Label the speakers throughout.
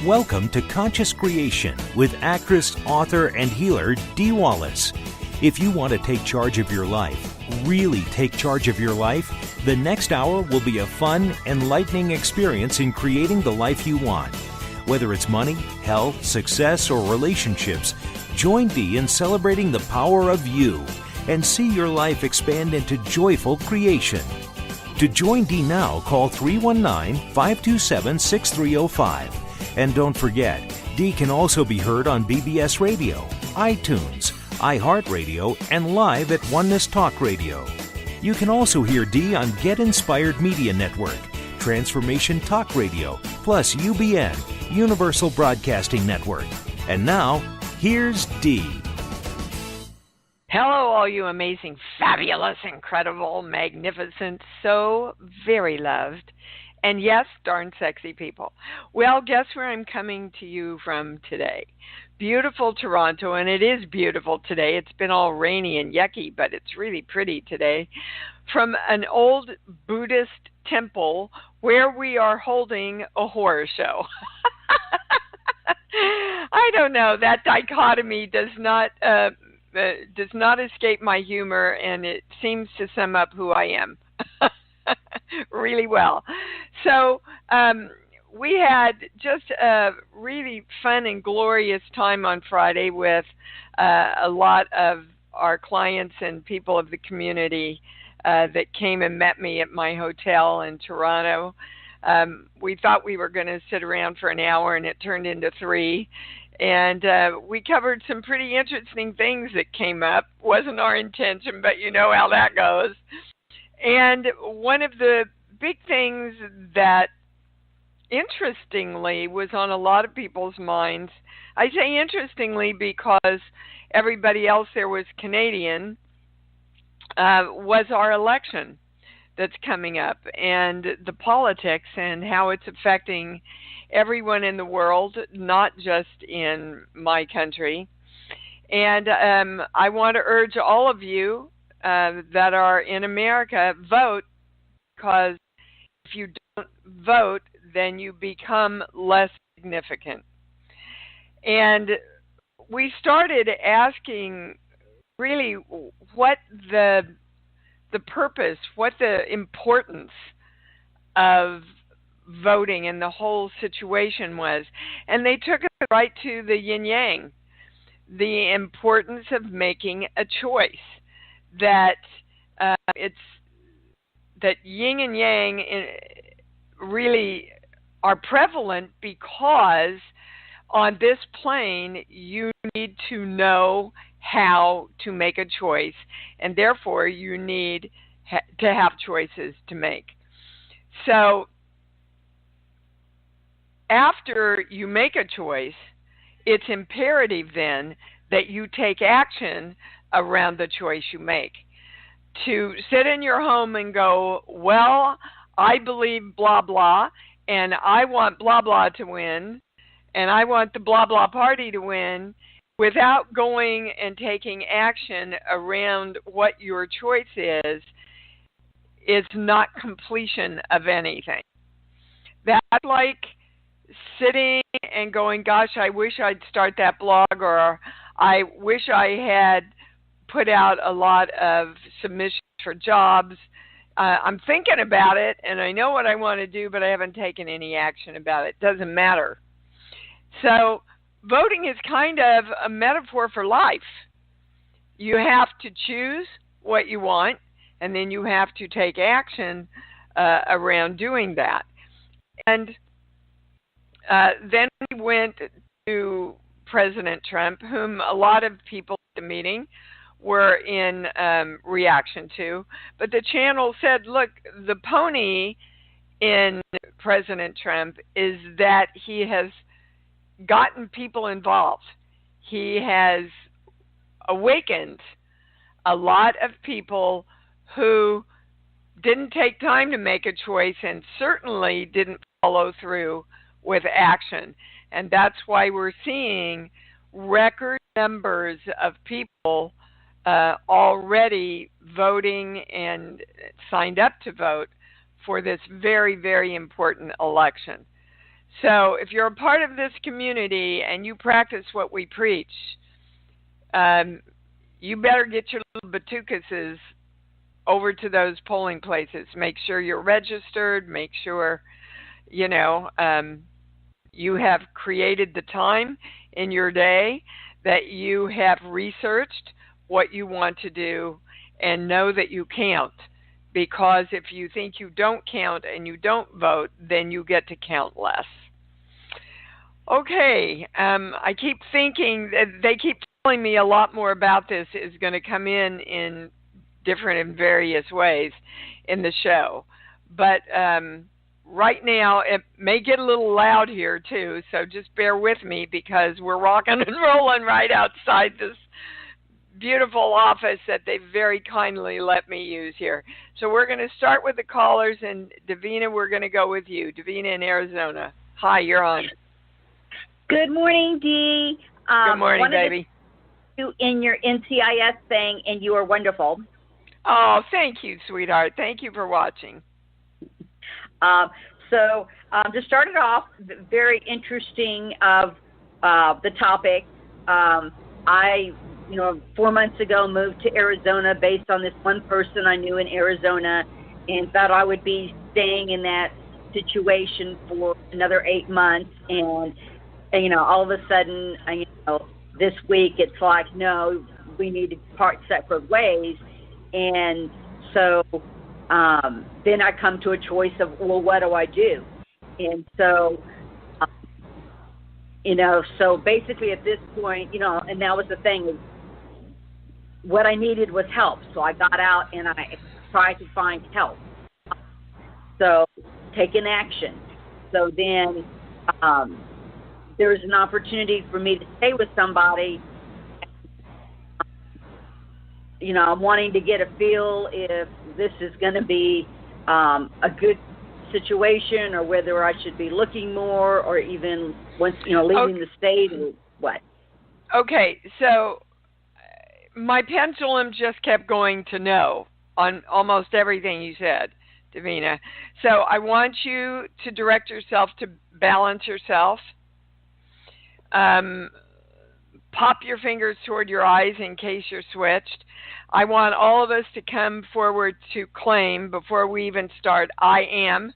Speaker 1: Welcome to Conscious Creation with actress, author, and healer Dee Wallace. If you want to take charge of your life, really take charge of your life, the next hour will be a fun, enlightening experience in creating the life you want. Whether it's money, health, success, or relationships, join Dee in celebrating the power of you and see your life expand into joyful creation. To join Dee now, call 319-527-6305. And don't forget, Dee can also be heard on BBS Radio, iTunes, iHeartRadio, and live at Oneness Talk Radio. You can also hear Dee on Get Inspired Media Network, Transformation Talk Radio, plus UBN, Universal Broadcasting Network. And now, here's Dee.
Speaker 2: Hello, all you amazing, fabulous, incredible, magnificent, so very loved, and yes, darn sexy people. Well, guess where I'm coming to you from today? Beautiful Toronto, and it is beautiful today. It's been all rainy and yucky, but it's really pretty today. From an old Buddhist temple where we are holding a horror show. I don't know. That dichotomy does not escape my humor, and it seems to sum up who I am really well. So we had just a really fun and glorious time on Friday with a lot of our clients and people of the community that came and met me at my hotel in Toronto. We thought we were going to sit around for an hour, and it turned into 3. And we covered some pretty interesting things that came up. Wasn't our intention, but you know how that goes. And one of the big things that, interestingly, was on a lot of people's minds, I say interestingly because everybody else there was Canadian, was our election that's coming up and the politics and how it's affecting everyone in the world, not just in my country. And I want to urge all of you that are in America, vote, because if you don't vote, then you become less significant. And we started asking really what the purpose, what the importance of voting and the whole situation was. And they took it right to the yin-yang, the importance of making a choice, that that yin and yang really are prevalent because on this plane you need to know how to make a choice, and therefore you need to have choices to make. So after you make a choice, it's imperative then that you take action around the choice you make. To sit in your home and go, well, I believe blah, blah, and I want blah, blah to win, and I want the blah, blah party to win, without going and taking action around what your choice is not completion of anything. That's like sitting and going, gosh, I wish I'd start that blog, or I wish I had put out a lot of submissions for jobs. I'm thinking about it, and I know what I want to do, but I haven't taken any action about it. Doesn't matter. So voting is kind of a metaphor for life. You have to choose what you want, and then you have to take action around doing that. And then we went to President Trump, whom a lot of people at the meeting were in reaction to. But the channel said, look, the pony in President Trump is that he has gotten people involved. He has awakened a lot of people who didn't take time to make a choice and certainly didn't follow through with action. And that's why we're seeing record numbers of people already voting and signed up to vote for this very, very important election. So if you're a part of this community and you practice what we preach, you better get your little batucuses over to those polling places. Make sure you're registered. Make sure, you know, you have created the time in your day, that you have researched what you want to do, and know that you count. Because if you think you don't count and you don't vote, then you get to count less. Okay, I keep thinking that they keep telling me a lot more about this is going to come in different and various ways in the show. But right now, it may get a little loud here too, so just bear with me because we're rocking and rolling right outside this beautiful office that they very kindly let me use here. So we're going to start with the callers, and Davina, we're going to go with you. Davina in Arizona. Hi, you're on.
Speaker 3: Good morning, Dee.
Speaker 2: Good morning, baby.
Speaker 3: You in your NCIS thing, and you are wonderful.
Speaker 2: Oh, thank you, sweetheart. Thank you for watching.
Speaker 3: So to start it off, very interesting of the topic. I 4 months ago moved to Arizona based on this one person I knew in Arizona, and thought I would be staying in that situation for another 8 months. And all of a sudden, this week it's like, no, we need to part separate ways. And so then I come to a choice of, well, what do I do? And so, so basically at this point, and that was the thing, is what I needed was help. So I got out and I tried to find help. So taking action. So then there was an opportunity for me to stay with somebody. I'm wanting to get a feel if this is going to be a good situation, or whether I should be looking more, or even once leaving the state, or what.
Speaker 2: Okay, so my pendulum just kept going to no on almost everything you said, Davina. So I want you to direct yourself to balance yourself. Pop your fingers toward your eyes in case you're switched. I want all of us to come forward to claim, before we even start, I am,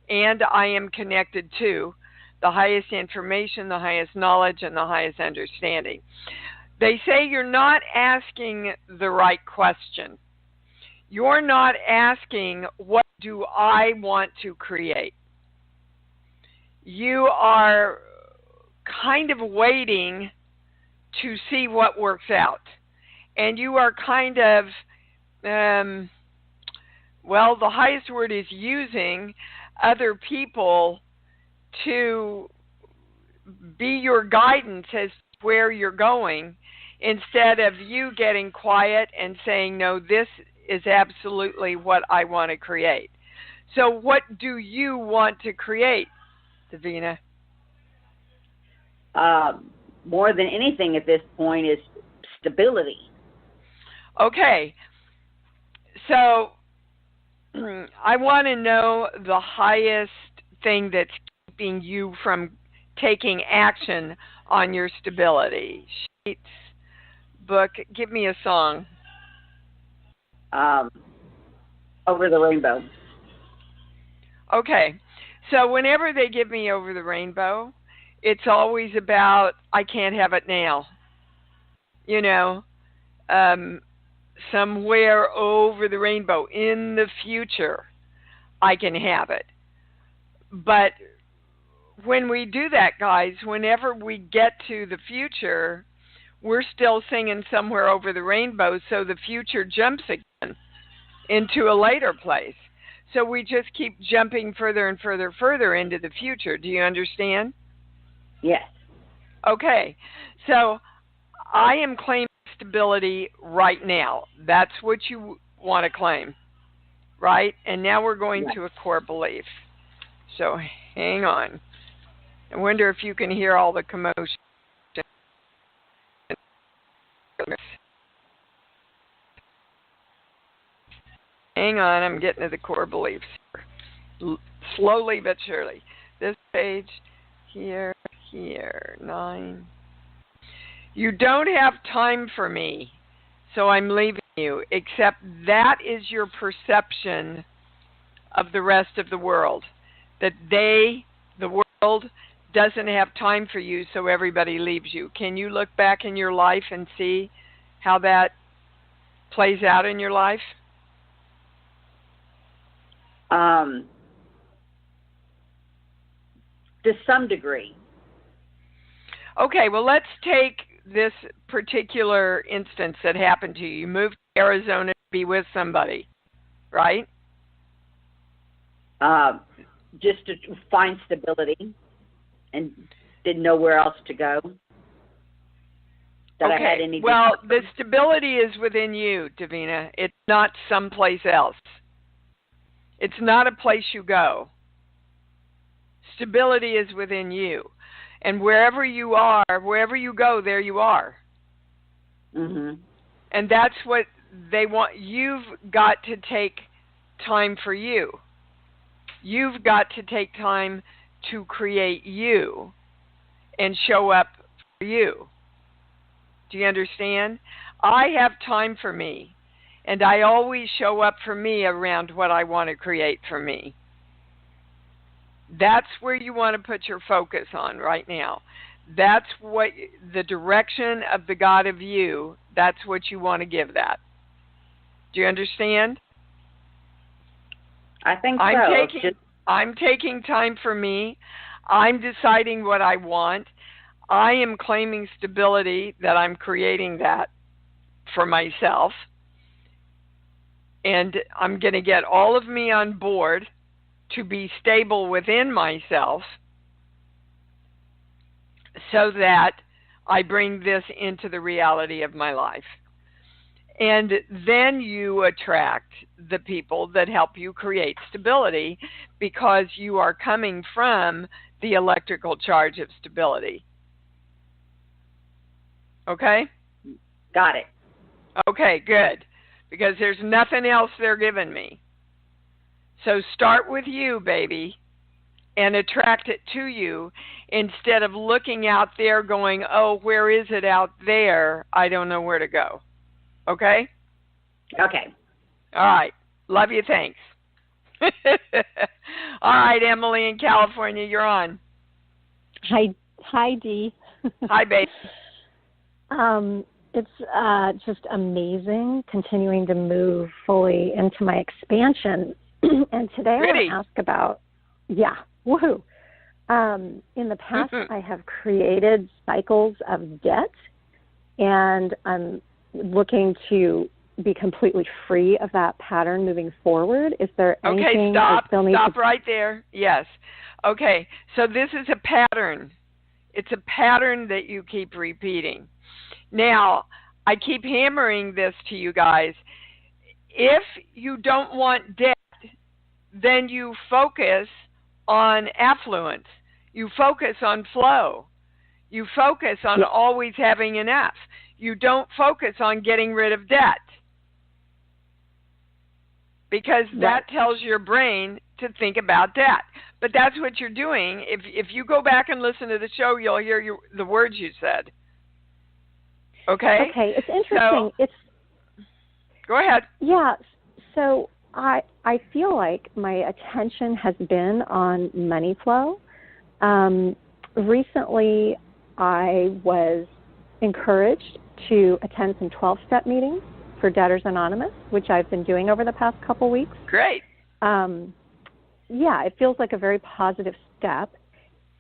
Speaker 2: and I am connected to the highest information, the highest knowledge, and the highest understanding. They say you're not asking the right question. You're not asking, what do I want to create? You are kind of waiting to see what works out. And you are kind of, the highest word is using other people to be your guidance as to where you're going, instead of you getting quiet and saying, no, this is absolutely what I want to create. So what do you want to create, Davina?
Speaker 3: More than anything at this point is stability.
Speaker 2: Okay. So I want to know the highest thing that's keeping you from taking action on your stability. Sheets, book, give me a song.
Speaker 3: Over the Rainbow.
Speaker 2: Okay. So whenever they give me Over the Rainbow, it's always about, I can't have it now. Somewhere over the rainbow in the future, I can have it. But when we do that, guys, whenever we get to the future, we're still singing Somewhere Over the Rainbow, so the future jumps again into a later place. So we just keep jumping further and further into the future. Do you understand?
Speaker 3: Yes.
Speaker 2: Okay. So I am claiming stability right now. That's what you want to claim, right? And now we're going to a core belief. So hang on. I wonder if you can hear all the commotion. Hang on, I'm getting to the core beliefs here. Slowly but surely. This page, here, 9. You don't have time for me, so I'm leaving you, except that is your perception of the rest of the world. That the world, doesn't have time for you, so everybody leaves you. Can you look back in your life and see how that plays out in your life?
Speaker 3: To some degree.
Speaker 2: Okay, well, let's take this particular instance that happened to you. You moved to Arizona to be with somebody, right?
Speaker 3: Just to find stability and didn't know where else to go. That
Speaker 2: okay.
Speaker 3: I had any.
Speaker 2: Well, the stability is within you, Davina. It's not someplace else. It's not a place you go. Stability is within you. And wherever you are, wherever you go, there you are.
Speaker 3: Mm-hmm.
Speaker 2: And that's what they want. You've got to take time for you. You've got to take time to create you and show up for you. Do you understand? I have time for me, and I always show up for me around what I want to create for me. That's where you want to put your focus on right now. That's what the direction of the God of you, that's what you want to give that. Do you understand?
Speaker 3: I think so.
Speaker 2: I'm taking time for me. I'm deciding what I want. I am claiming stability, that I'm creating that for myself. And I'm going to get all of me on board to be stable within myself so that I bring this into the reality of my life. And then you attract the people that help you create stability because you are coming from the electrical charge of stability. Okay?
Speaker 3: Got it.
Speaker 2: Okay, good. Because there's nothing else they're giving me. So start with you, baby, and attract it to you instead of looking out there going, oh, where is it out there? I don't know where to go. Okay?
Speaker 3: Okay.
Speaker 2: All right. Love you. Thanks. All right, Emily in California, you're on.
Speaker 4: Hi, Dee.
Speaker 2: Hi, baby.
Speaker 4: It's just amazing continuing to move fully into my expansion. And today
Speaker 2: Really?
Speaker 4: I want to ask about, woohoo. In the past, I have created cycles of debt, and I'm looking to be completely free of that pattern moving forward. Is there anything I still need to...
Speaker 2: Stop right there. Yes. Okay, so this is a pattern. It's a pattern that you keep repeating. Now, I keep hammering this to you guys. If you don't want debt, then you focus on affluence. You focus on flow. You focus on always having enough. You don't focus on getting rid of debt. Because that tells your brain to think about debt. But that's what you're doing. If you go back and listen to the show, you'll hear the words you said. Okay?
Speaker 4: Okay, it's interesting.
Speaker 2: Go ahead.
Speaker 4: Yeah, so I feel like my attention has been on money flow. Recently, I was encouraged to attend some 12-step meetings for Debtors Anonymous, which I've been doing over the past couple weeks.
Speaker 2: Great.
Speaker 4: It feels like a very positive step,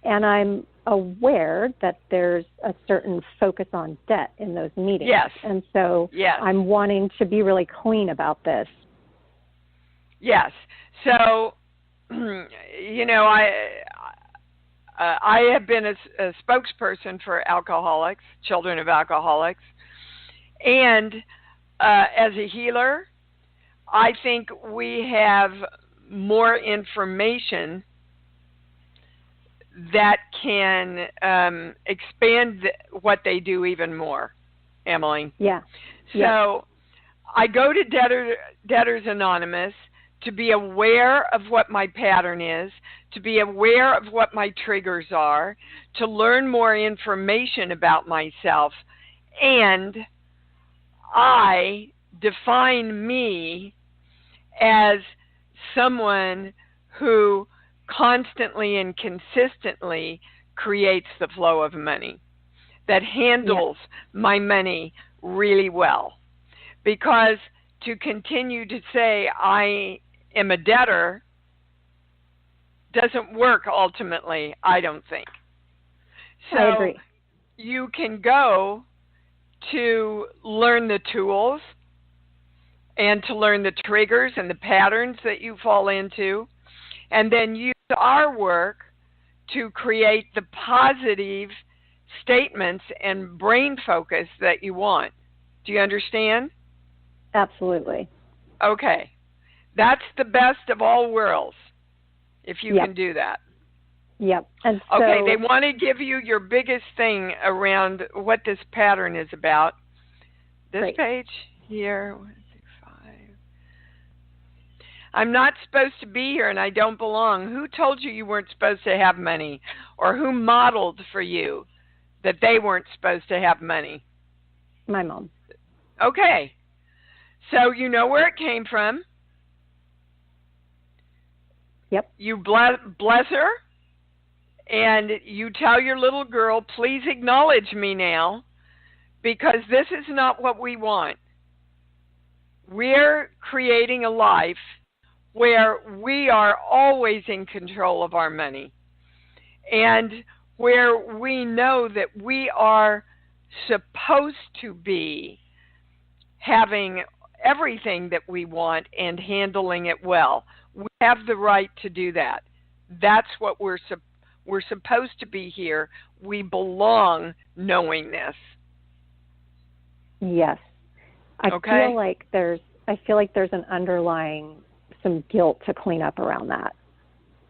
Speaker 4: and I'm aware that there's a certain focus on debt in those meetings.
Speaker 2: Yes.
Speaker 4: And so I'm wanting to be really clean about this.
Speaker 2: Yes. So, I have been a spokesperson for alcoholics, children of alcoholics, and as a healer, I think we have more information that can expand what they do even more, Emily.
Speaker 4: Yeah.
Speaker 2: So I go to Debtors Anonymous to be aware of what my pattern is, to be aware of what my triggers are, to learn more information about myself, and I define me as someone who constantly and consistently creates the flow of money, that handles my money really well. Because to continue to say I am a debtor doesn't work ultimately, I don't think. So
Speaker 4: I agree.
Speaker 2: you can go to learn the tools and to learn the triggers and the patterns that you fall into, and then use our work to create the positive statements and brain focus that you want. Do you understand?
Speaker 4: Absolutely.
Speaker 2: Okay. That's the best of all worlds, if you can do that.
Speaker 4: Yep. And so,
Speaker 2: okay, they want to give you your biggest thing around what this pattern is about. This page here, 165. I'm not supposed to be here and I don't belong. Who told you you weren't supposed to have money? Or who modeled for you that they weren't supposed to have money?
Speaker 4: My mom.
Speaker 2: Okay. So you know where it came from.
Speaker 4: Yep.
Speaker 2: You bless her, and you tell your little girl, please acknowledge me now, because this is not what we want. We're creating a life where we are always in control of our money, and where we know that we are supposed to be having everything that we want and handling it well. We have the right to do that. That's what we're supposed to be here. We belong knowing this.
Speaker 4: Yes. I feel like there's an underlying some guilt to clean up around that.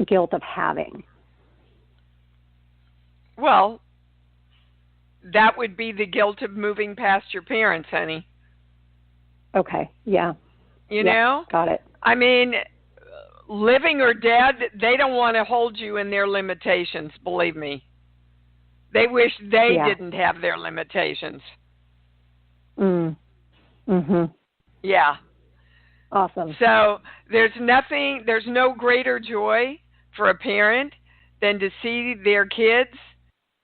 Speaker 4: Guilt of having.
Speaker 2: Well, that would be the guilt of moving past your parents, honey.
Speaker 4: Okay. Yeah.
Speaker 2: You know?
Speaker 4: Got it.
Speaker 2: I mean, living or dead, they don't want to hold you in their limitations, believe me. They wish they didn't have their limitations. Yeah.
Speaker 4: Awesome.
Speaker 2: So there's no greater joy for a parent than to see their kids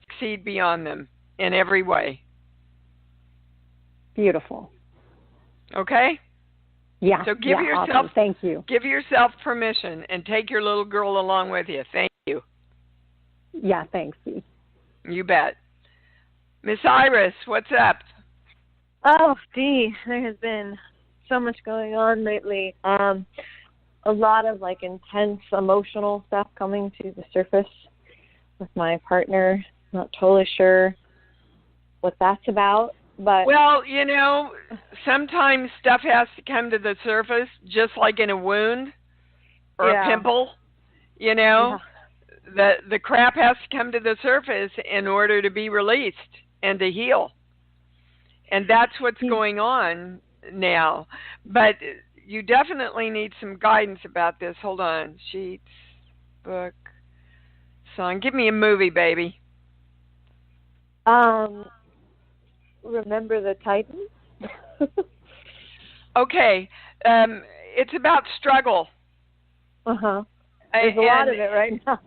Speaker 2: succeed beyond them in every way.
Speaker 4: Beautiful.
Speaker 2: Okay?
Speaker 4: Yeah.
Speaker 2: So give yourself
Speaker 4: awesome. Thank you.
Speaker 2: Give yourself permission and take your little girl along with you. Thank you.
Speaker 4: Yeah, thanks, Dee.
Speaker 2: You bet. Miss Iris, what's up?
Speaker 5: Oh, Dee, there has been so much going on lately. A lot of intense emotional stuff coming to the surface with my partner. Not totally sure what that's about. But
Speaker 2: well, sometimes stuff has to come to the surface, just like in a wound or a pimple. The crap has to come to the surface in order to be released and to heal. And that's what's going on now. But you definitely need some guidance about this. Hold on. Sheets, book, song. Give me a movie, baby.
Speaker 5: Remember the Titans?
Speaker 2: Okay. It's about struggle.
Speaker 5: Uh-huh. There's a lot of it right now.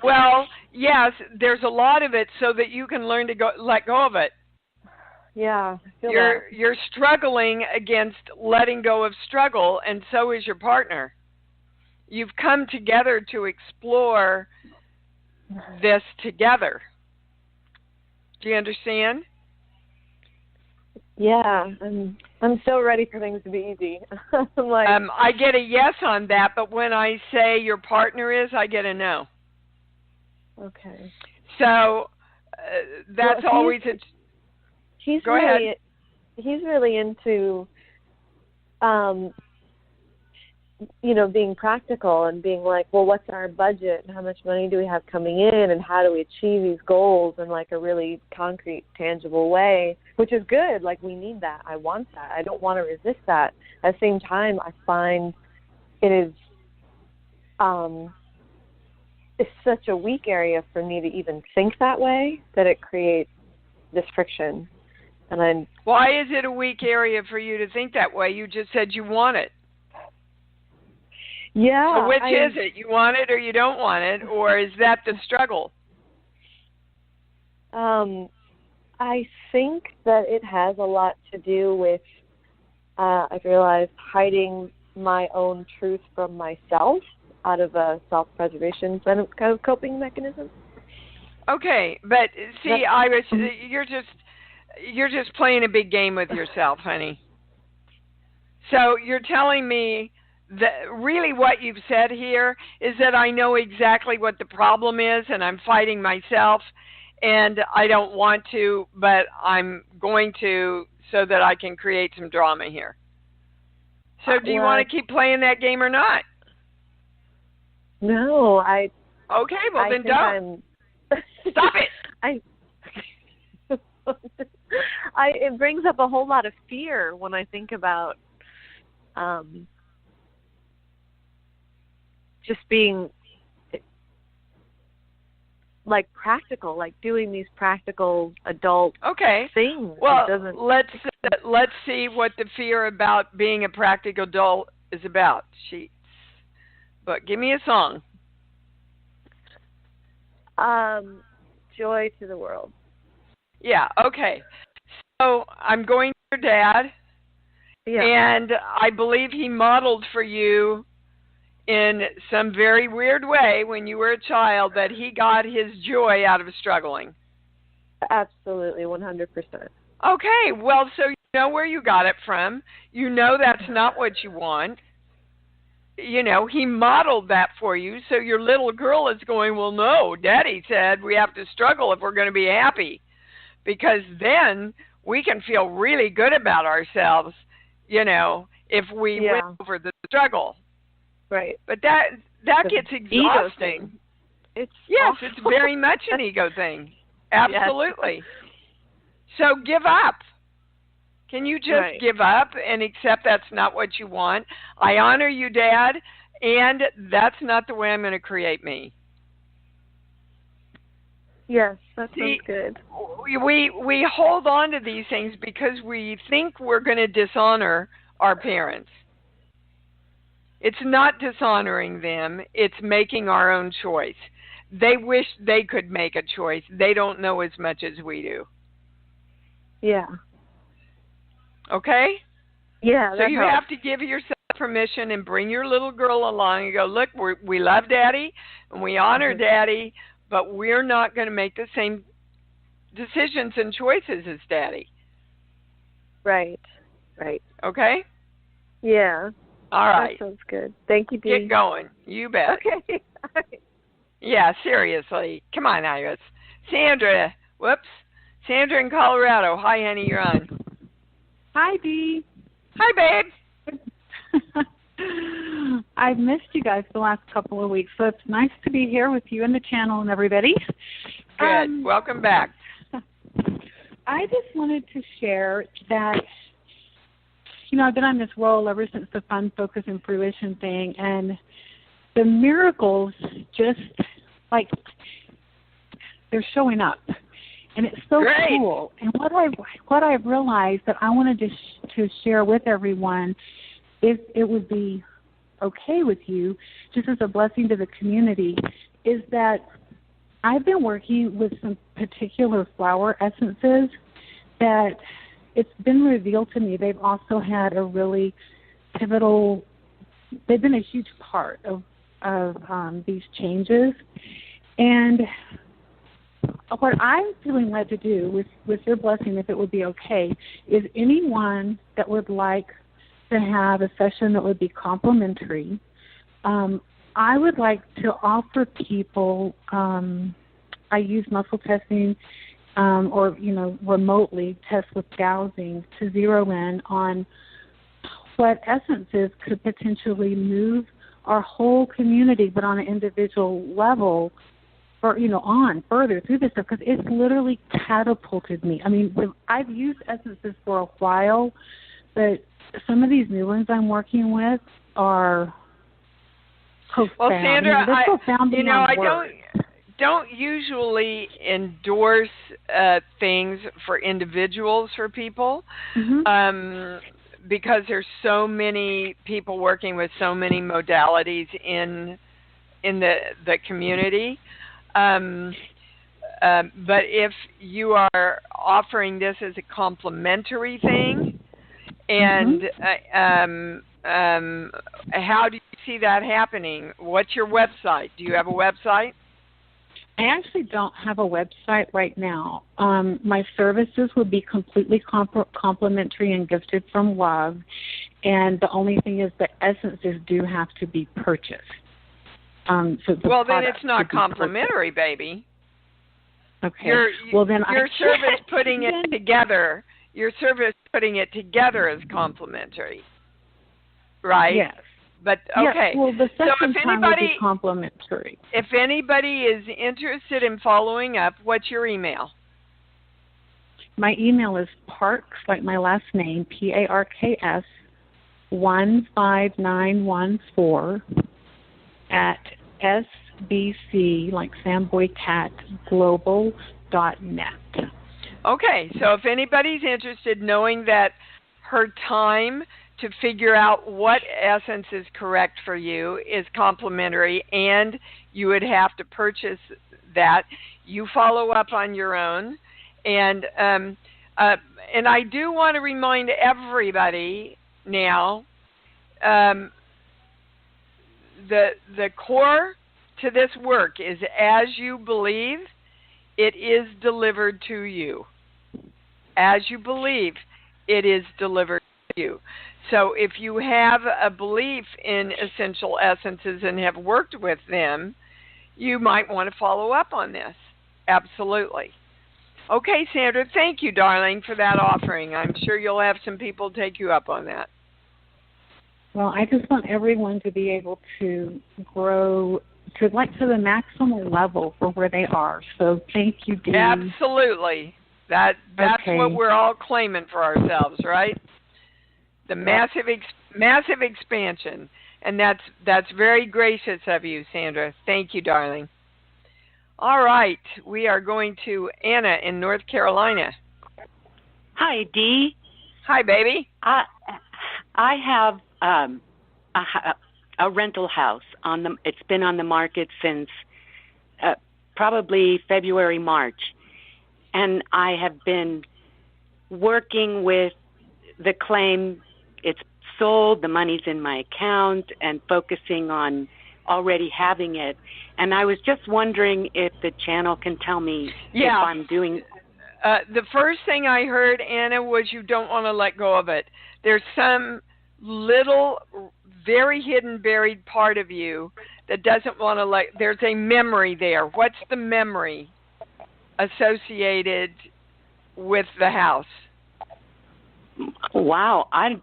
Speaker 2: Well, yes, there's a lot of it so that you can learn to let go of it.
Speaker 5: Yeah, I feel
Speaker 2: You're struggling against letting go of struggle, and so is your partner. You've come together to explore this together. Do you understand?
Speaker 5: Yeah, I'm so ready for things to be easy.
Speaker 2: I get a yes on that, but when I say your partner is, I get a no.
Speaker 5: Okay.
Speaker 2: So that's always a... Go ahead.
Speaker 5: He's really into, being practical and being like, well, what's our budget and how much money do we have coming in and how do we achieve these goals in a really concrete, tangible way, which is good. We need that. I want that. I don't want to resist that. At the same time, I find it is is such a weak area for me to even think that way that it creates this friction. And then,
Speaker 2: why is it a weak area for you to think that way? You just said you want it.
Speaker 5: yeah.
Speaker 2: So which is it? You want it or you don't want it, or is that the struggle?
Speaker 5: I think that it has a lot to do with, I've realized, hiding my own truth from myself out of a self-preservation kind of coping mechanism.
Speaker 2: Okay, but see, Iris, you're just playing a big game with yourself, honey. So you're telling me that really what you've said here is that I know exactly what the problem is, and I'm fighting myself, and I don't want to, but I'm going to so that I can create some drama here. So do you want to keep playing that game or not?
Speaker 5: No,
Speaker 2: Okay, well then don't. Stop it.
Speaker 5: It brings up a whole lot of fear when I think about just being like practical, like doing these practical adult things.
Speaker 2: Well, let's see what the fear about being a practical adult is about. But give me a song.
Speaker 5: Joy to the World.
Speaker 2: Yeah, okay. So I'm going to your dad, and I believe he modeled for you in some very weird way when you were a child that he got his joy out of struggling.
Speaker 5: Absolutely, 100%.
Speaker 2: Okay, well, so you know where you got it from. You know that's not what you want. You know, he modeled that for you, so your little girl is going, well, no, Daddy said we have to struggle if we're going to be happy, because then we can feel really good about ourselves, you know, if we win over the struggle.
Speaker 5: Right.
Speaker 2: But that gets exhausting.
Speaker 5: It's
Speaker 2: very much an ego thing. Absolutely. Yes. So give up. Can you just give up and accept that's not what you want? I honor you, Dad, and that's not the way I'm going to create me.
Speaker 5: Yes, that sounds good.
Speaker 2: We hold on to these things because we think we're going to dishonor our parents. It's not dishonoring them. It's making our own choice. They wish they could make a choice. They don't know as much as we do.
Speaker 5: Yeah.
Speaker 2: Okay?
Speaker 5: Yeah.
Speaker 2: So you have to give yourself permission and bring your little girl along and go, look, we love Daddy and we honor Daddy, but we're not going to make the same decisions and choices as Daddy.
Speaker 5: Right.
Speaker 2: Okay?
Speaker 5: Yeah.
Speaker 2: All right.
Speaker 5: That sounds good. Thank you, Dee.
Speaker 2: Get going. You bet.
Speaker 5: Okay.
Speaker 2: Yeah, seriously. Come on, Iris. Sandra in Colorado. Hi, honey, you're on.
Speaker 6: Hi, Dee.
Speaker 2: Hi, babe.
Speaker 6: I've missed you guys the last couple of weeks, so it's nice to be here with you and the channel and everybody.
Speaker 2: Good. Welcome back.
Speaker 6: I just wanted to share that, you know, I've been on this roll ever since the Fun, Focus, and Fruition thing, and the miracles just, like, they're showing up. And it's so cool. And what I've realized that I wanted to share with everyone, if it would be okay with you, just as a blessing to the community, is that I've been working with some particular flower essences that it's been revealed to me. They've also had a really pivotal, they've been a huge part of these changes. And what I'm feeling led to do with your blessing, if it would be okay, is anyone that would like to have a session that would be complimentary, I would like to offer people, I use muscle testing or, you know, remotely test with dowsing to zero in on what essences could potentially move our whole community, but on an individual level, or, you know, on further through this stuff, because it's literally catapulted me. I mean, I've used essences for a while, but some of these new ones I'm working with are
Speaker 2: Well, Sandra, I
Speaker 6: words.
Speaker 2: don't usually endorse things for individuals, for people, because there's so many people working with so many modalities in the community. But if you are offering this as a complimentary thing, and how do you see that happening? What's your website? Do you have a website?
Speaker 6: I actually don't have a website right now. My services would be completely complimentary and gifted from love, and the only thing is the essences do have to be purchased. Then
Speaker 2: it's not complimentary, baby.
Speaker 6: Okay.
Speaker 2: Your service putting it together. Your service putting it together is complimentary, right?
Speaker 6: Yes.
Speaker 2: But okay.
Speaker 6: Yes, well, the second time would be complimentary.
Speaker 2: If anybody is interested in following up, what's your email?
Speaker 6: My email is Parks, like my last name, PARKS 15914 at SBC, like Sam Boy Cat, global.net.
Speaker 2: Okay, so if anybody's interested, knowing that her time to figure out what essence is correct for you is complimentary, and you would have to purchase that, you follow up on your own. And I do want to remind everybody now, the core to this work is as you believe, it is delivered to you. As you believe, it is delivered to you. So if you have a belief in essential essences and have worked with them, you might want to follow up on this. Absolutely. Okay, Sandra, thank you, darling, for that offering. I'm sure you'll have some people take you up on that.
Speaker 6: Well, I just want everyone to be able to grow to the maximum level for where they are. So thank you, Dee.
Speaker 2: Absolutely. That's
Speaker 6: okay.
Speaker 2: What we're all claiming for ourselves, right? The massive expansion. And that's very gracious of you, Sandra. Thank you, darling. All right. We are going to Anna in North Carolina.
Speaker 7: Hi, Dee.
Speaker 2: Hi, baby.
Speaker 7: I have a rental house it's been on the market since probably February, March. And I have been working with the claim. It's sold, the money's in my account, and focusing on already having it. And I was just wondering if the channel can tell me if I'm doing...
Speaker 2: the first thing I heard, Anna, was you don't want to let go of it. There's some little, very hidden, buried part of you that doesn't want to there's a memory there. What's the memory associated with the house?
Speaker 7: Wow, I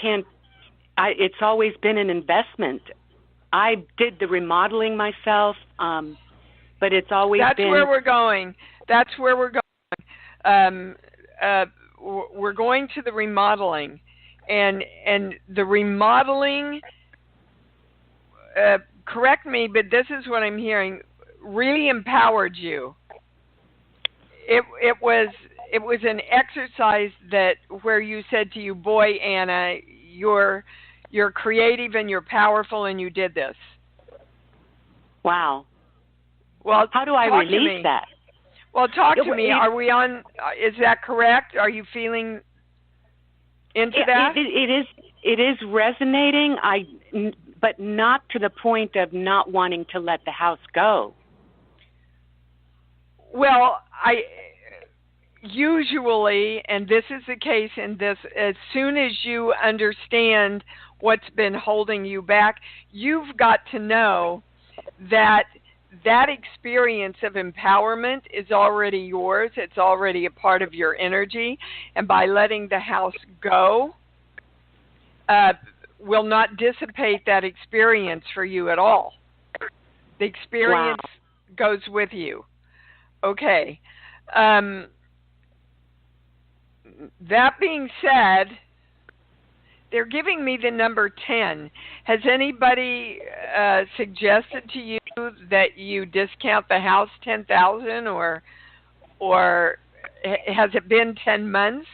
Speaker 7: can't. It's always been an investment. I did the remodeling myself, but it's always been.
Speaker 2: That's where we're going. We're going to the remodeling, and the remodeling. Correct me, but this is what I'm hearing. Really empowered you. It was an exercise where you said to you, boy, Anna, you're creative and you're powerful, and you did this.
Speaker 7: Wow.
Speaker 2: Well,
Speaker 7: how do I release that?
Speaker 2: Well, talk to me. Are we on? Is that correct? Are you feeling into that?
Speaker 7: It is resonating. But not to the point of not wanting to let the house go.
Speaker 2: Well, usually, and this is the case in this, as soon as you understand what's been holding you back, you've got to know that experience of empowerment is already yours. It's already a part of your energy. And by letting the house go, will not dissipate that experience for you at all. The experience goes with you. Okay. That being said, they're giving me the number 10. Has anybody suggested to you that you discount the house 10,000, or has it been 10 months?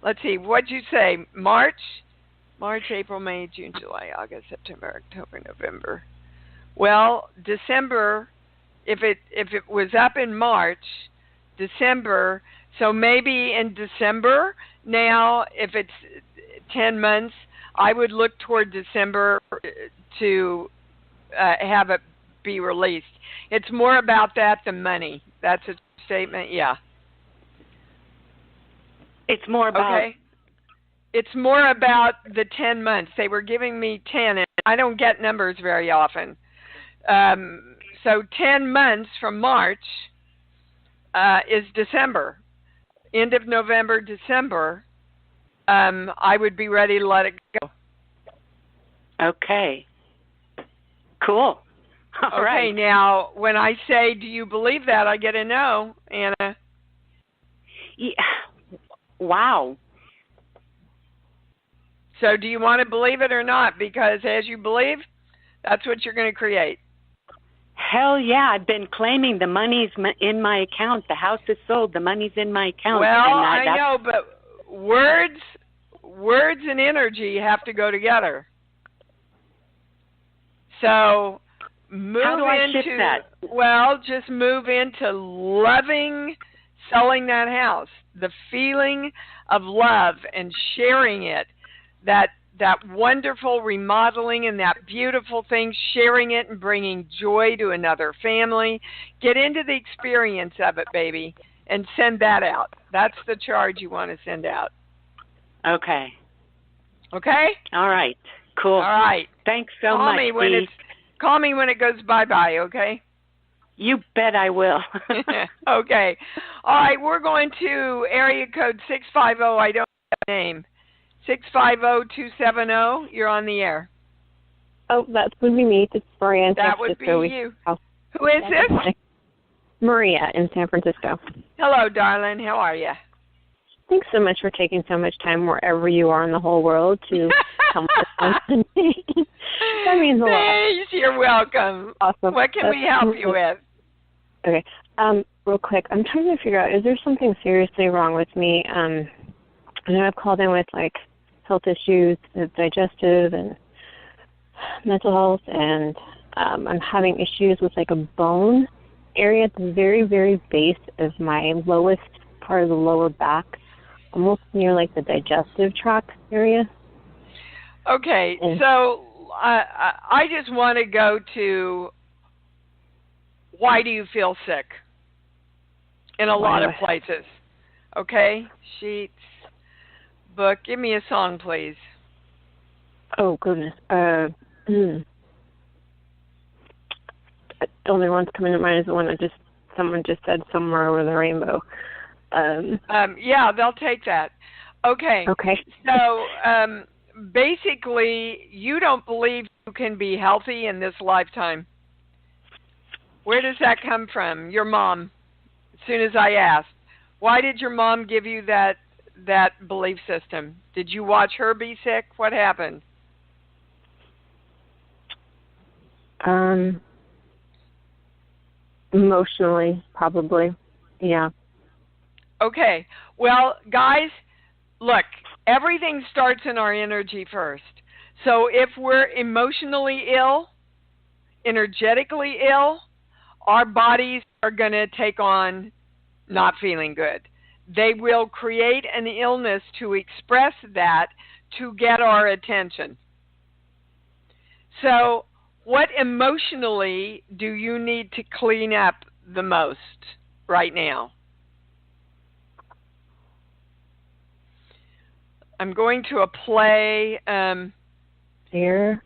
Speaker 2: Let's see. What'd you say? March, April, May, June, July, August, September, October, November. Well, December. If it was up in March, December. So maybe in December. Now, if it's 10 months, I would look toward December to have it be released. It's more about that than money. That's a statement, yeah.
Speaker 7: It's more about...
Speaker 2: Okay. It's more about the 10 months. They were giving me 10, and I don't get numbers very often. So 10 months from March is December. End of November, December, I would be ready to let it go.
Speaker 7: Okay. Cool. All right.
Speaker 2: Okay, now, when I say, do you believe that, I get a no, Anna.
Speaker 7: Yeah. Wow.
Speaker 2: So do you want to believe it or not? Because as you believe, that's what you're going to create.
Speaker 7: Hell yeah, I've been claiming the money's in my account. The house is sold. The money's in my account.
Speaker 2: Well, I know, but words and energy have to go together. So move
Speaker 7: How do I
Speaker 2: into
Speaker 7: shift that?
Speaker 2: Well, just move into loving selling that house. The feeling of love and sharing it. That wonderful remodeling and that beautiful thing, sharing it and bringing joy to another family. Get into the experience of it, baby, and send that out. That's the charge you want to send out.
Speaker 7: Okay.
Speaker 2: Okay?
Speaker 7: All right. Cool.
Speaker 2: All right.
Speaker 7: Thanks so much, Dee.
Speaker 2: Call me when it goes bye-bye, okay?
Speaker 7: You bet I will.
Speaker 2: Okay. All right, we're going to area code 650. I don't have a name. 650-270. You're on the air.
Speaker 5: Oh, that would be me. It's Maria in San
Speaker 2: That would
Speaker 5: Francisco.
Speaker 2: be you. Who is this?
Speaker 5: Maria in San Francisco.
Speaker 2: Hello, darling. How are you?
Speaker 5: Thanks so much for taking so much time wherever you are in the whole world to come with us. That means a lot.
Speaker 2: Thanks. You're welcome.
Speaker 5: Awesome.
Speaker 2: What can we help you with?
Speaker 5: Okay. Real quick, I'm trying to figure out, is there something seriously wrong with me? I know I've called in with, like, health issues, digestive and mental health, and I'm having issues with, like, a bone area at the very, very base of my lowest part of the lower back, almost near, like, the digestive tract area.
Speaker 2: Okay, so I just want to go to why do you feel sick in a lot of places. Okay, sheets, book. Give me a song, please.
Speaker 5: Oh, goodness. The only one's coming to mind is the one that someone just said, Somewhere Over the Rainbow.
Speaker 2: Yeah, they'll take that. Okay.
Speaker 5: Okay.
Speaker 2: So, basically, you don't believe you can be healthy in this lifetime. Where does that come from? Your mom. As soon as I asked, why did your mom give you that belief system? Did you watch her be sick? What happened?
Speaker 5: Emotionally, probably. Yeah.
Speaker 2: Okay. Well, guys, look, everything starts in our energy first. So if we're emotionally ill, energetically ill, our bodies are going to take on not feeling good. They will create an illness to express that to get our attention. So what emotionally do you need to clean up the most right now? I'm going to play.
Speaker 5: Fear.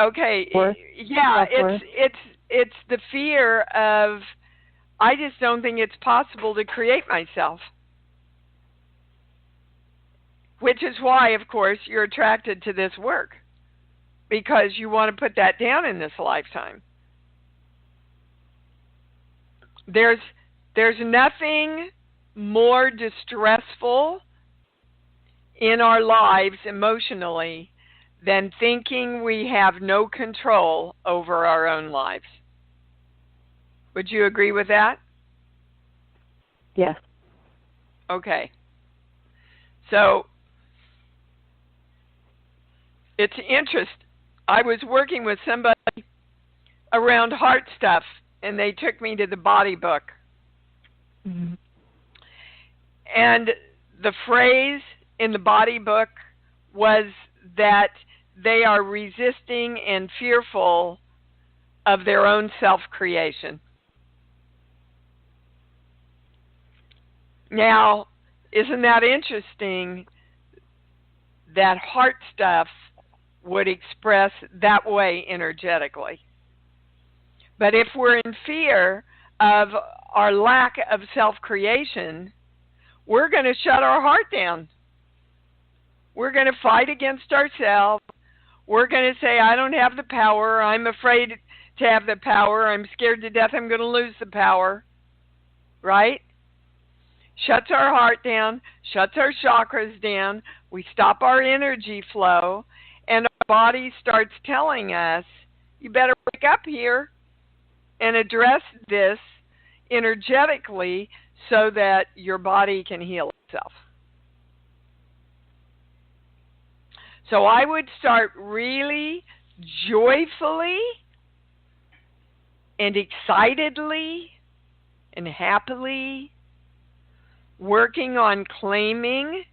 Speaker 2: Okay. Yeah, it's the fear of I just don't think it's possible to create myself. Which is why, of course, you're attracted to this work. Because you want to put that down in this lifetime. There's nothing more distressful in our lives emotionally than thinking we have no control over our own lives. Would you agree with that?
Speaker 4: Yes.
Speaker 2: Okay. So it's interesting. I was working with somebody around heart stuff, and they took me to the body book.
Speaker 4: Mm-hmm.
Speaker 2: And the phrase in the body book was that they are resisting and fearful of their own self-creation. Now, isn't that interesting that heart stuff would express that way energetically? But if we're in fear of our lack of self-creation, we're going to shut our heart down. We're going to fight against ourselves. We're going to say, I don't have the power. I'm afraid to have the power. I'm scared to death I'm going to lose the power. Right? Shuts our heart down, shuts our chakras down. We stop our energy flow, and our body starts telling us, you better wake up here and address this energetically so that your body can heal itself. So I would start really joyfully and excitedly and happily working on claiming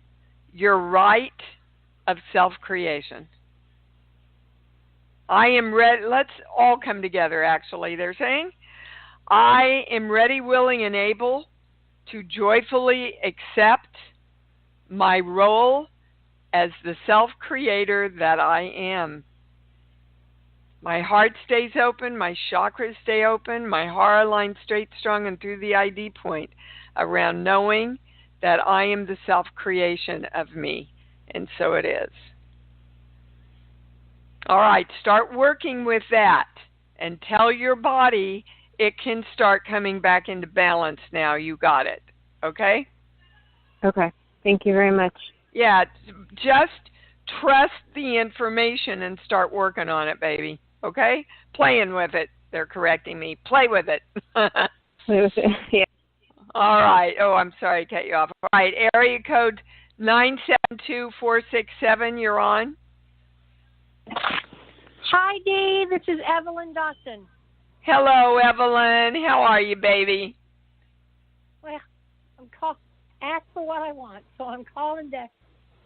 Speaker 2: your right of self-creation. I am ready. Let's all come together, actually. They're saying, I am ready, willing, and able to joyfully accept my role as the self-creator that I am. My heart stays open, my chakras stay open, my heart lines straight, strong, and through the ID point around knowing that I am the self-creation of me. And so it is. All right, start working with that and tell your body it can start coming back into balance now. You got it. Okay?
Speaker 4: Okay. Thank you very much.
Speaker 2: Yeah, just trust the information and start working on it, baby. Okay? Playing with it. They're correcting me. Play with it.
Speaker 4: Play with it. Yeah.
Speaker 2: All right. Oh, I'm sorry to cut you off. All right. Area code 972467. You're on.
Speaker 8: Hi, Dee. This is Evelyn Dawson.
Speaker 2: Hello, Evelyn. How are you, baby?
Speaker 8: Well, ask for what I want, so I'm calling to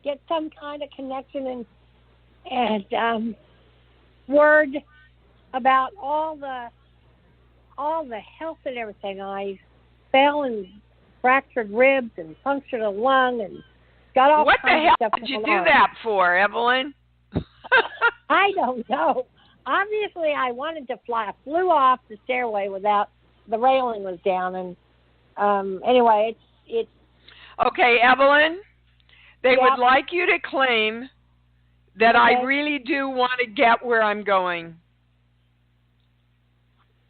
Speaker 8: get some kind of connection and word about all the health and everything. I fell and fractured ribs and punctured a lung and got all
Speaker 2: what
Speaker 8: kinds of stuff.
Speaker 2: What the hell did you do that for, Evelyn?
Speaker 8: I don't know. Obviously, I wanted to fly. I flew off the stairway without the railing was down, and anyway, it's.
Speaker 2: Okay, Evelyn. They
Speaker 8: Yep.
Speaker 2: would like you to claim that
Speaker 8: Okay.
Speaker 2: I really do want to get where I'm going.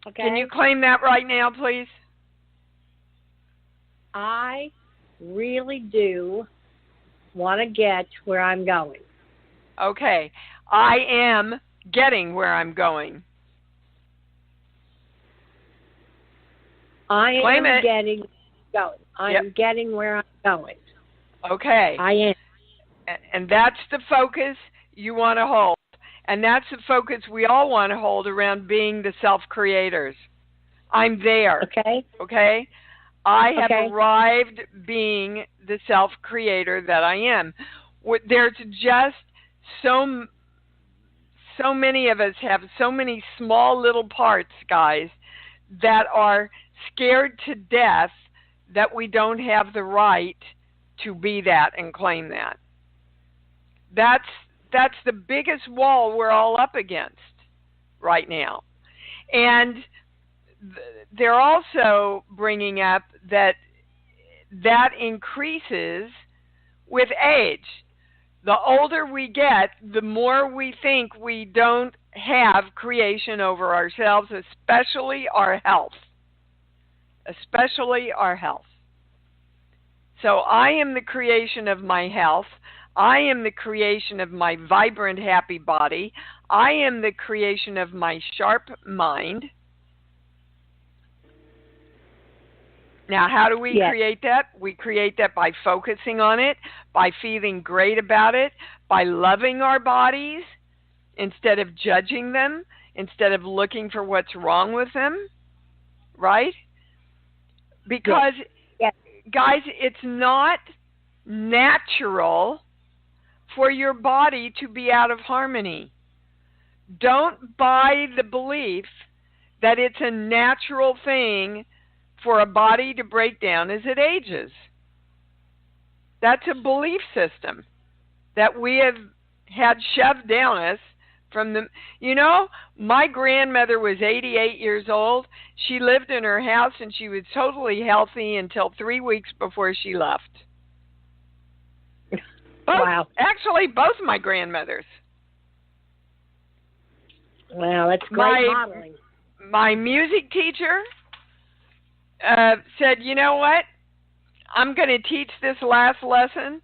Speaker 8: Okay.
Speaker 2: Can you claim that right now, please?
Speaker 8: I really do want to get where I'm going.
Speaker 2: Okay. I am getting where I'm going.
Speaker 8: I
Speaker 2: Claim
Speaker 8: am
Speaker 2: it.
Speaker 8: getting going. I
Speaker 2: Yep.
Speaker 8: am getting where I'm going.
Speaker 2: Okay.
Speaker 8: I am.
Speaker 2: And that's the focus you want to hold. And that's the focus we all want to hold around being the self-creators. I'm there.
Speaker 8: Okay.
Speaker 2: Okay? I have
Speaker 8: Okay.
Speaker 2: arrived being the self-creator that I am. There's just so many of us have so many small little parts, guys, that are scared to death that we don't have the right to be that and claim that. That's the biggest wall we're all up against right now. And they're also bringing up that increases with age. The older we get, the more we think we don't have creation over ourselves, especially our health. Especially our health. So I am the creation of my health. I am the creation of my vibrant, happy body. I am the creation of my sharp mind. Now, how do we create that? We create that by focusing on it, by feeling great about it, by loving our bodies instead of judging them, instead of looking for what's wrong with them, right? Because, guys, it's not natural for your body to be out of harmony. Don't buy the belief that it's a natural thing for a body to break down as it ages. That's a belief system that we have had shoved down us from the, my grandmother was 88 years old. She lived in her house and she was totally healthy until 3 weeks before she left.
Speaker 8: Wow.
Speaker 2: Actually, both my grandmothers.
Speaker 8: Well, that's great modeling.
Speaker 2: My music teacher said, you know what? I'm going to teach this last lesson,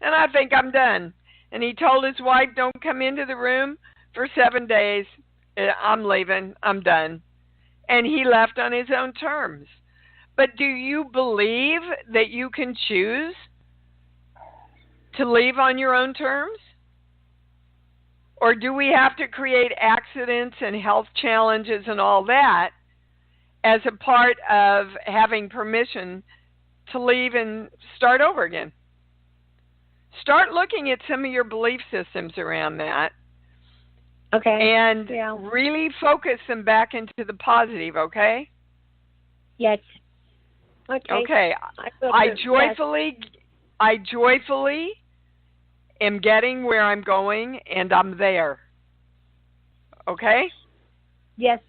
Speaker 2: and I think I'm done. And he told his wife, don't come into the room for 7 days. I'm leaving. I'm done. And he left on his own terms. But do you believe that you can choose to leave on your own terms? Or do we have to create accidents and health challenges and all that as a part of having permission to leave and start over again? Start looking at some of your belief systems around that.
Speaker 8: Okay.
Speaker 2: And really focus them back into the positive, okay?
Speaker 8: Yes.
Speaker 2: Okay. I joyfully am getting where I'm going, and I'm there. Okay?
Speaker 8: Yes.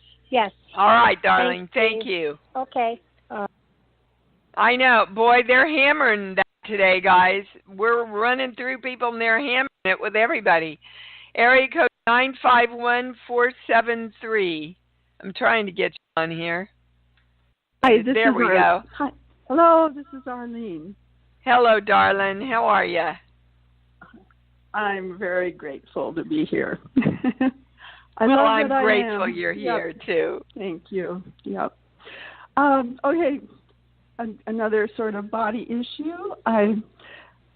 Speaker 2: All right, darling. Thank you.
Speaker 8: Okay.
Speaker 2: I know. Boy, they're hammering that today, guys. We're running through people, and they're hammering it with everybody. Area code 951473. I'm trying to get you on here.
Speaker 9: Hi,
Speaker 2: there we go.
Speaker 9: Hi. Hello, this is Arlene.
Speaker 2: Hello, darling. How are you?
Speaker 9: I'm very grateful to be here.
Speaker 2: I'm grateful you're here, too.
Speaker 9: Thank you. Yep. Okay, another sort of body issue.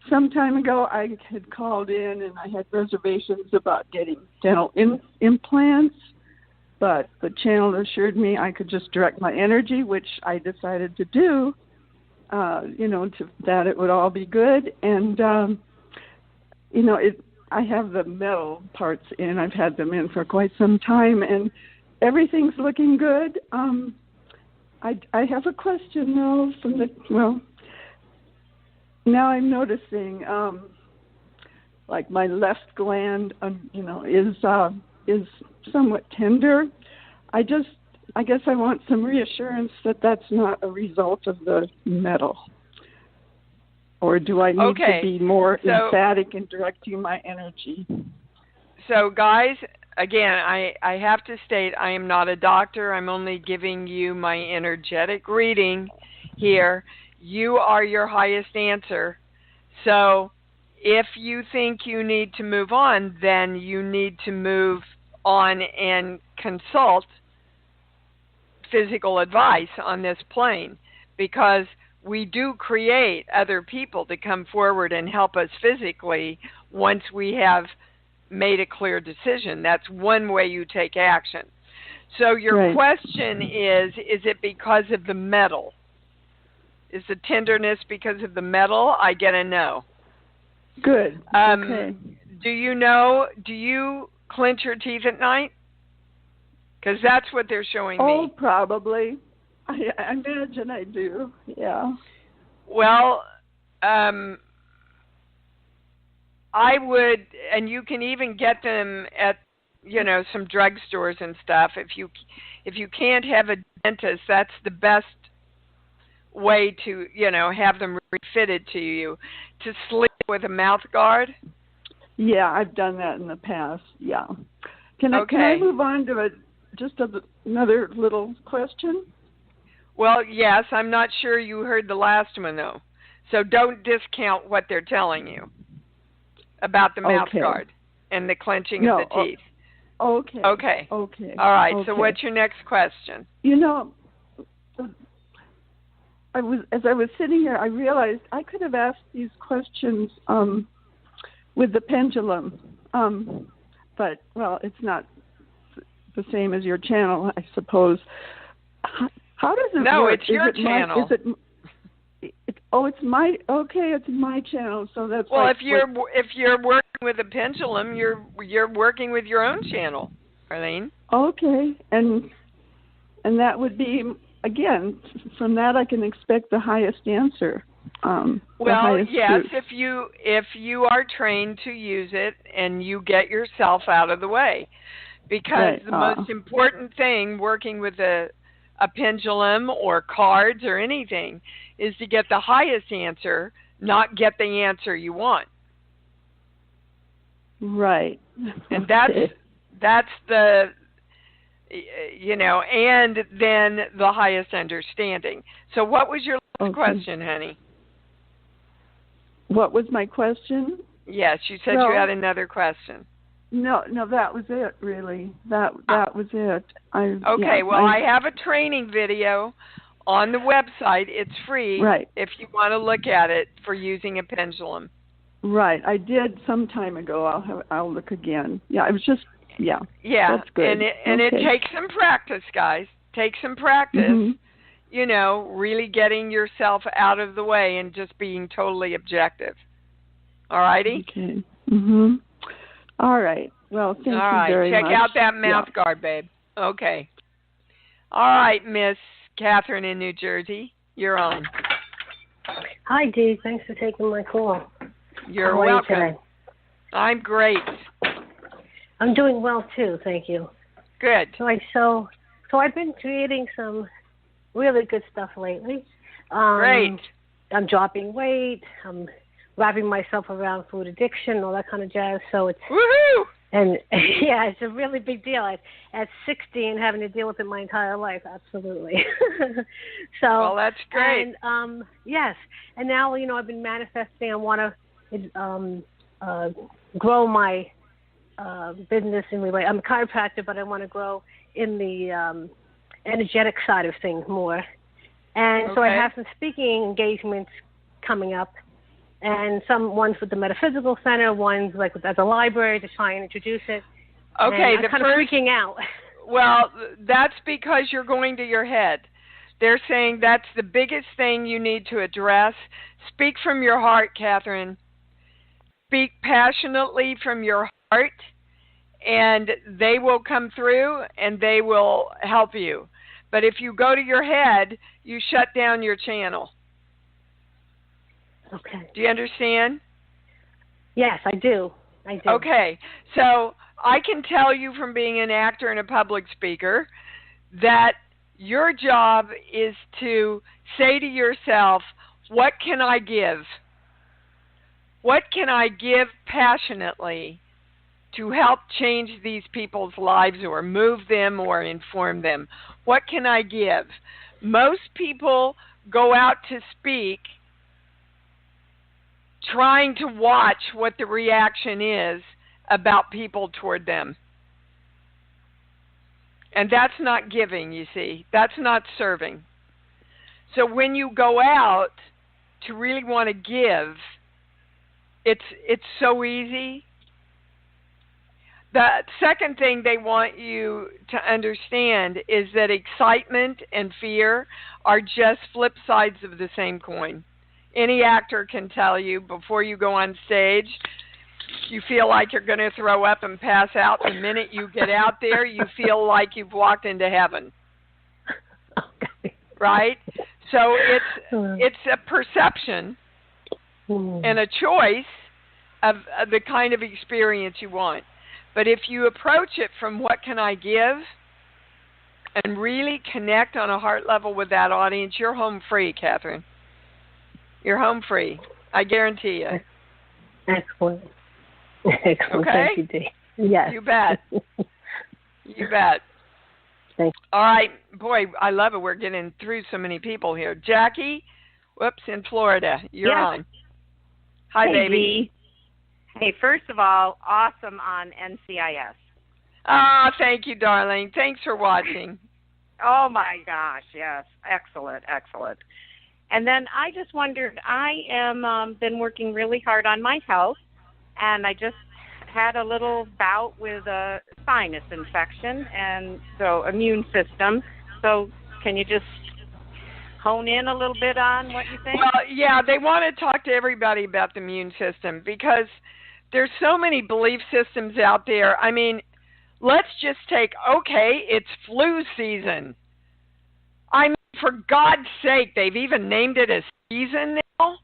Speaker 9: Some time ago, I had called in and I had reservations about getting dental implants, but the channel assured me I could just direct my energy, which I decided to do, that it would all be good. And, I have the metal parts in. I've had them in for quite some time, and everything's looking good. I have a question, though, now I'm noticing, like my left gland, is somewhat tender. I guess I want some reassurance that that's not a result of the metal. Or do I need to be more emphatic in directing my energy?
Speaker 2: So, guys, again, I have to state I am not a doctor. I'm only giving you my energetic reading here. You are your highest answer. So if you think you need to move on, then you need to move on and consult physical advice on this plane, because we do create other people to come forward and help us physically once we have made a clear decision. That's one way you take action. So your question is it because of the metal? Is the tenderness because of the metal? I get a no.
Speaker 9: Good. Okay.
Speaker 2: Do you clench your teeth at night? Because that's what they're showing me.
Speaker 9: Oh, probably. I imagine I do. Yeah.
Speaker 2: Well, I would, and you can even get them at, some drugstores and stuff. If you can't have a dentist, that's the best way to, have them refitted to you. To sleep with a mouth guard.
Speaker 9: Yeah, I've done that in the past. Yeah. Can I move on to another little question?
Speaker 2: Well, yes, I'm not sure you heard the last one, though. So don't discount what they're telling you. about the mouth
Speaker 9: Okay.
Speaker 2: guard and the clenching of the teeth.
Speaker 9: Okay.
Speaker 2: Okay.
Speaker 9: Okay.
Speaker 2: All right.
Speaker 9: Okay.
Speaker 2: So what's your next question?
Speaker 9: You know, as I was sitting here, I realized I could have asked these questions with the pendulum, but well, it's not the same as your channel, I suppose. How does it work?
Speaker 2: No, it's your channel.
Speaker 9: It's my it's my channel. So that's
Speaker 2: well. If you're working with a pendulum, you're working with your own channel, Arlene.
Speaker 9: Okay, and that would be, again, from that I can expect the highest answer.
Speaker 2: Well, yes,
Speaker 9: truth.
Speaker 2: if you are trained to use it and you get yourself out of the way, because the most important thing working with a pendulum or cards or anything is to get the highest answer, not get the answer you want.
Speaker 9: Right.
Speaker 2: And that's the, and then the highest understanding. So what was your last question, honey?
Speaker 9: What was my question?
Speaker 2: Yes, you said you had another question.
Speaker 9: No, that was it, really. That was it.
Speaker 2: I have a training video on the website. It's free if you want to look at it for using a pendulum.
Speaker 9: Right, I did some time ago. I'll look again. Yeah, it was just
Speaker 2: Yeah,
Speaker 9: that's good.
Speaker 2: And it takes some practice, guys. Take some practice. Mm-hmm. Really getting yourself out of the way and just being totally objective. All righty?
Speaker 9: Okay. Mhm. All right. Well, thank you very much.
Speaker 2: Check out that mouth guard, babe. Okay. All right, Miss Catherine in New Jersey. You're on.
Speaker 10: Hi, Dee. Thanks for taking my call.
Speaker 2: You're
Speaker 10: How
Speaker 2: welcome.
Speaker 10: are you today?
Speaker 2: I'm great.
Speaker 10: I'm doing well, too. Thank you.
Speaker 2: Good.
Speaker 10: So I've been creating some really good stuff lately.
Speaker 2: Great.
Speaker 10: I'm dropping weight. I'm wrapping myself around food addiction, all that kind of jazz. So it's
Speaker 2: woohoo!
Speaker 10: And yeah, it's a really big deal. At 60 and having to deal with it my entire life, absolutely.
Speaker 2: Well, that's great.
Speaker 10: And yes, and now I've been manifesting. I want to grow my business in relation. I'm a chiropractor, but I want to grow in the energetic side of things more. And so I have some speaking engagements coming up. And some ones with the Metaphysical Center, ones like at the library to try and introduce it.
Speaker 2: Okay,
Speaker 10: and I'm kind of freaking out.
Speaker 2: Well, that's because you're going to your head. They're saying that's the biggest thing you need to address. Speak from your heart, Catherine. Speak passionately from your heart, and they will come through and they will help you. But if you go to your head, you shut down your channel.
Speaker 10: Okay.
Speaker 2: Do you understand?
Speaker 10: Yes, I do.
Speaker 2: Okay. So I can tell you from being an actor and a public speaker that your job is to say to yourself, what can I give? What can I give passionately to help change these people's lives or move them or inform them? What can I give? Most people go out to speak trying to watch what the reaction is about people toward them. And that's not giving, you see. That's not serving. So when you go out to really want to give, it's so easy. The second thing they want you to understand is that excitement and fear are just flip sides of the same coin. Any actor can tell you before you go on stage, you feel like you're going to throw up and pass out. The minute you get out there, you feel like you've walked into heaven.
Speaker 10: Okay.
Speaker 2: Right? So it's a perception and a choice of the kind of experience you want. But if you approach it from what can I give and really connect on a heart level with that audience, you're home free, Catherine. You're home free. I guarantee you.
Speaker 10: Excellent. Excellent.
Speaker 2: Okay?
Speaker 10: Thank you, Dee. Yes.
Speaker 2: You bet. You bet.
Speaker 10: Thanks.
Speaker 2: All right. Boy, I love it. We're getting through so many people here. Jackie, in Florida. You're on. Hi,
Speaker 11: hey,
Speaker 2: baby.
Speaker 11: Dee. Hey, first of all, awesome on NCIS.
Speaker 2: Ah, thank you, darling. Thanks for watching.
Speaker 11: Oh, my gosh, yes. Excellent, excellent. And then I just wondered, I am been working really hard on my health, and I just had a little bout with a sinus infection, and so immune system. So can you just hone in a little bit on what you think?
Speaker 2: Well, yeah, they want to talk to everybody about the immune system because there's so many belief systems out there. I mean, let's just take, okay, it's flu season. I mean, for God's sake, they've even named it a season now.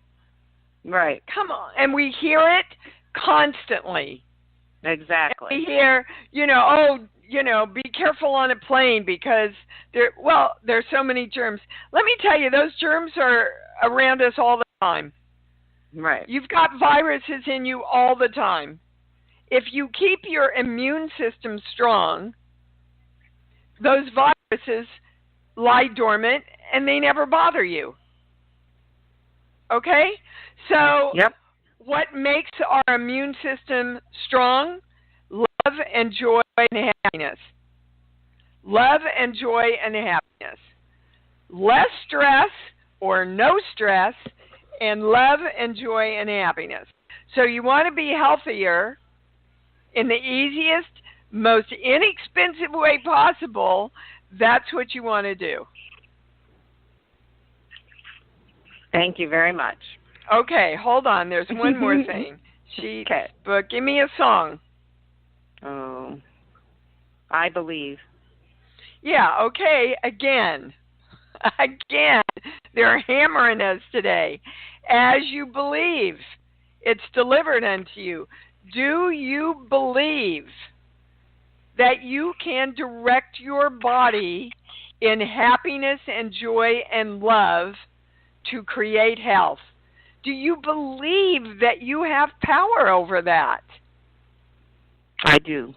Speaker 11: Right.
Speaker 2: Come on. And we hear it constantly.
Speaker 11: Exactly.
Speaker 2: And we hear, be careful on a plane because there's so many germs. Let me tell you, those germs are around us all the time.
Speaker 11: Right.
Speaker 2: You've got viruses in you all the time. If you keep your immune system strong, those viruses lie dormant and they never bother you. Okay? So
Speaker 11: yep.
Speaker 2: What makes our immune system strong? Love and joy and happiness. Love and joy and happiness. Less stress or no stress, and love and joy and happiness. So you want to be healthier in the easiest, most inexpensive way possible. That's what you want to do.
Speaker 11: Thank you very much.
Speaker 2: Okay, hold on. There's one more thing. But give me a song.
Speaker 11: Oh, I Believe.
Speaker 2: Yeah, okay, again. They're hammering us today. As you believe, it's delivered unto you. Do you believe that you can direct your body in happiness and joy and love to create health? Do you believe that you have power over that?
Speaker 11: I do.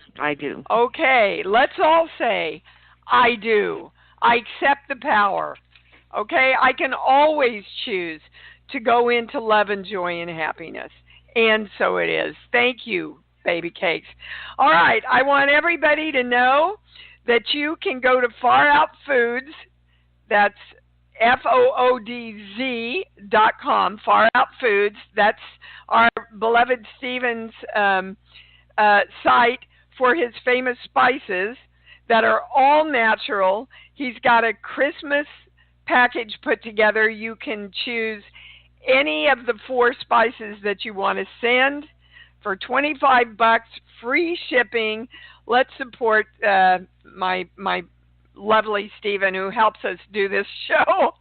Speaker 2: Okay, let's all say, I do. I accept the power. Okay, I can always choose to go into love and joy and happiness. And so it is. Thank you, baby cakes. All right, I want everybody to know that you can go to Far Out Foods. That's FOODZ.com, Far Out Foods. That's our beloved Stephen's site for his famous spices that are all natural. He's got a Christmas package put together. You can choose any of the 4 spices that you want to send for $25, free shipping. Let's support my lovely Stephen, who helps us do this show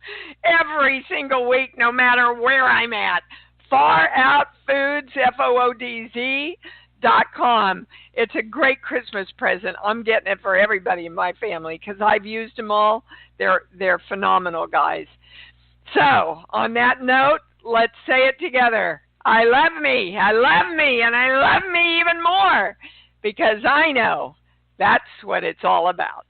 Speaker 2: every single week, no matter where I'm at. Far Out Foods, FOODZ.com. It's a great Christmas present. I'm getting it for everybody in my family because I've used them all. They're phenomenal, guys. So, on that note, let's say it together. I love me, and I love me even more because I know that's what it's all about.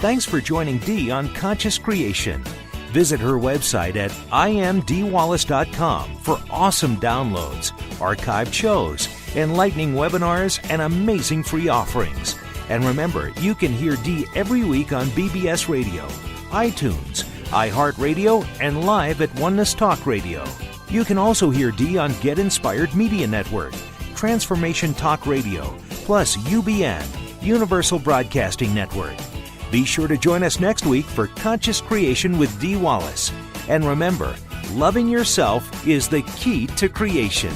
Speaker 1: Thanks for joining Dee on Conscious Creation. Visit her website at imdwallace.com for awesome downloads, archived shows, enlightening webinars, and amazing free offerings. And remember, you can hear Dee every week on BBS Radio, iTunes, iHeartRadio, and live at Oneness Talk Radio. You can also hear Dee on Get Inspired Media Network, Transformation Talk Radio, plus UBN, Universal Broadcasting Network. Be sure to join us next week for Conscious Creation with Dee Wallace. And remember, loving yourself is the key to creation.